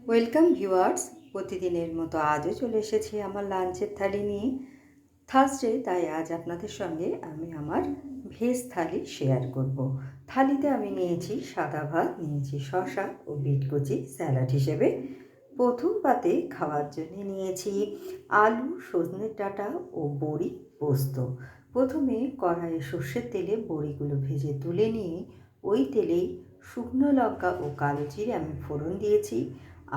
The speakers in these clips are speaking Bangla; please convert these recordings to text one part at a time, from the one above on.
ওয়েলকাম ভিউয়ার্স, প্রতিদিনের মতো আজও চলে এসেছি আমার লাঞ্চের থালি নিয়ে। থার্সডে, তাই আজ আপনাদের সঙ্গে আমি আমার ভেজ থালি শেয়ার করব। থালিতে আমি নিয়েছি সাদা ভাত, নিয়েছি শসা ও বিটকুচি স্যালাড হিসেবে। প্রথম পাতে খাওয়ার জন্য নিয়েছি আলু, সজনের ডাঁটা ও বড়ি পোস্ত। প্রথমে কড়াইয়ে সর্ষের তেলে বড়িগুলো ভেজে তুলে নিয়ে ওই তেলেই শুকনো লঙ্কা ও কালো জিরে আমি ফোড়ন দিয়েছি।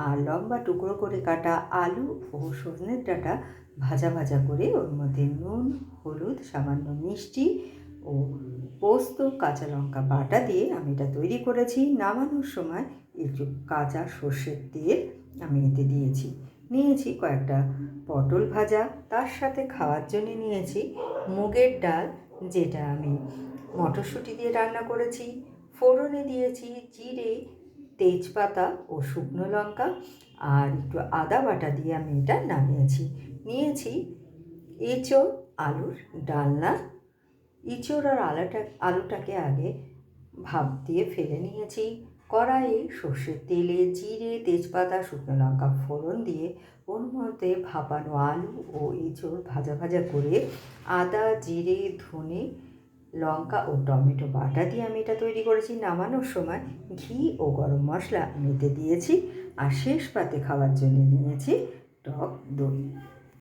আর লম্বা টুকরো করে কাটা আলু ও সজনের ডাঁটা ভাজা ভাজা করে ওর মধ্যে নুন, হলুদ, সামান্য মিষ্টি ও পোস্ত, কাঁচা লঙ্কা বাটা দিয়ে আমি এটা তৈরি করেছি। নামানোর সময় একটু কাঁচা সর্ষের তেল আমি এতে নিয়েছি কয়েকটা পটল ভাজা। তার সাথে খাওয়ার জন্য নিয়েছি মুগের ডাল, যেটা আমি মটরশুঁটি দিয়ে রান্না করেছি। ফোড়নে দিয়েছি জিরে, তেজপাতা ও শুকনো লঙ্কা, আর একটু আদা বাটা দিয়ে আমি এটা নিয়েছি এঁচোড় আলুর ডালনা। এঁচোড় আর আলুটাকে আগে ভাপ দিয়ে ফেলে নিয়েছি। কড়াইয়ে সর্ষের তেলে জিরে, তেজপাতা, শুকনো লঙ্কা ফোড়ন দিয়ে ওর মধ্যে ভাপানো আলু ও এঁচোড় ভাজা ভাজা করে আদা, জিরে, ধনে, লঙ্কা ও টমেটো বাটা দিয়ে আমি এটা তৈরি করেছি। নামানোর সময় ঘি ও গরম মশলা আমি এতে দিয়েছি। আর শেষ পাতে খাওয়ার জন্য নিয়েছি টক দই।